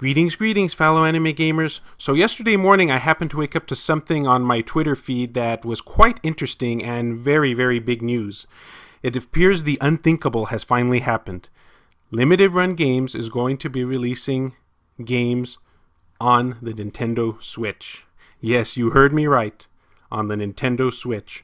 Greetings, fellow anime gamers. So yesterday morning I happened to wake up to something on my Twitter feed that was quite interesting and very, very big news. It appears the unthinkable has finally happened. Limited Run Games is going to be releasing games on the Nintendo Switch. Yes, you heard me right, on the Nintendo Switch.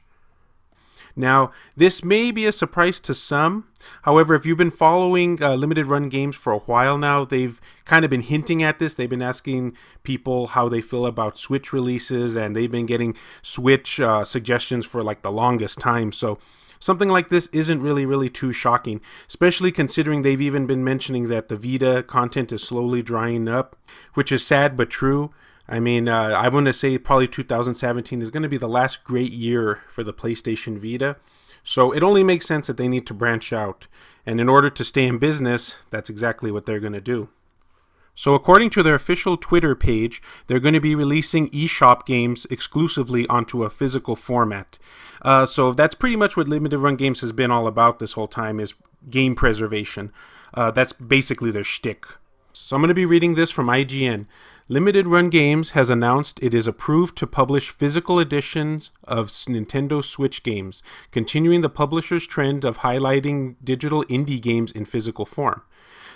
Now, this may be a surprise to some. However, if you've been following Limited Run Games for a while now, they've kind of been hinting at this. They've been asking people how they feel about Switch releases, and they've been getting Switch suggestions for like the longest time. So something like this isn't really too shocking, especially considering they've even been mentioning that the Vita content is slowly drying up, which is sad but true. I mean, I want to say probably 2017 is going to be the last great year for the PlayStation Vita. So it only makes sense that they need to branch out. And in order to stay in business, that's exactly what they're going to do. So according to their official Twitter page, they're going to be releasing eShop games exclusively onto a physical format. So that's pretty much what Limited Run Games has been all about this whole time, is game preservation. That's basically their shtick. So I'm going to be reading this from IGN. Limited Run Games has announced it is approved to publish physical editions of Nintendo Switch games, continuing the publisher's trend of highlighting digital indie games in physical form.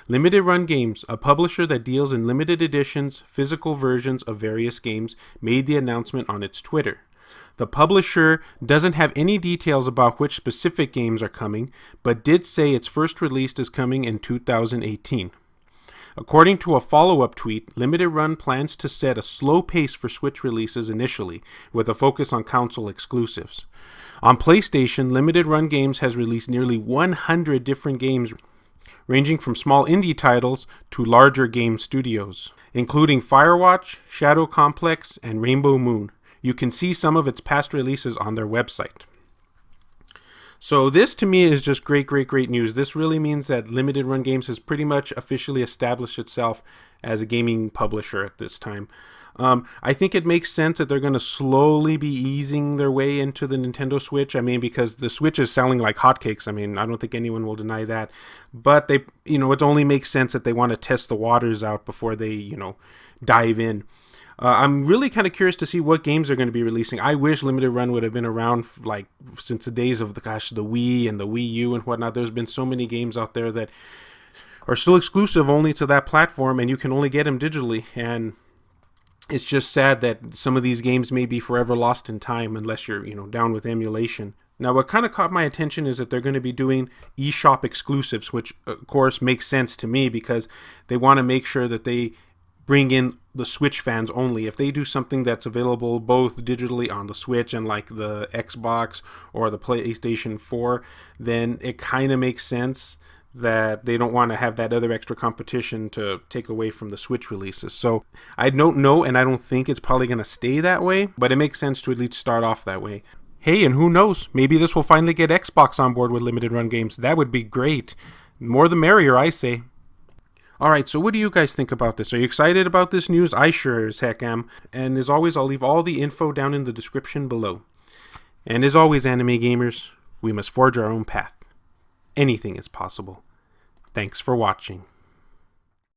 Limited Run Games, a publisher that deals in limited editions, physical versions of various games, made the announcement on its Twitter. The publisher doesn't have any details about which specific games are coming, but did say its first release is coming in 2018. According to a follow-up tweet, Limited Run plans to set a slow pace for Switch releases initially, with a focus on console exclusives. On PlayStation, Limited Run Games has released nearly 100 different games, ranging from small indie titles to larger game studios, including Firewatch, Shadow Complex, and Rainbow Moon. You can see some of its past releases on their website. So this to me is just great news. This really means that Limited Run Games has pretty much officially established itself as a gaming publisher at this time. I think it makes sense that they're going to slowly be easing their way into the Nintendo Switch. I mean, because the Switch is selling like hotcakes. I mean, I don't think anyone will deny that. But it only makes sense that they want to test the waters out before they, dive in. I'm really kind of curious to see what games they're going to be releasing. I wish Limited Run would have been around since the days of the Wii and the Wii U and whatnot. There's been so many games out there that are still exclusive only to that platform, and you can only get them digitally. And it's just sad that some of these games may be forever lost in time unless you're, down with emulation. Now, what kind of caught my attention is that they're going to be doing eShop exclusives, which of course makes sense to me because they want to make sure that they bring in the Switch fans only. If they do something that's available both digitally on the Switch and like the Xbox or the PlayStation 4, then it kind of makes sense that they don't want to have that other extra competition to take away from the Switch releases. So I don't know, and I don't think it's probably going to stay that way, but it makes sense to at least start off that way. Hey, and who knows? Maybe this will finally get Xbox on board with Limited Run Games. That would be great. More the merrier, I say. Alright, so what do you guys think about this? Are you excited about this news? I sure as heck am. And as always, I'll leave all the info down in the description below. And as always, anime gamers, we must forge our own path. Anything is possible. Thanks for watching.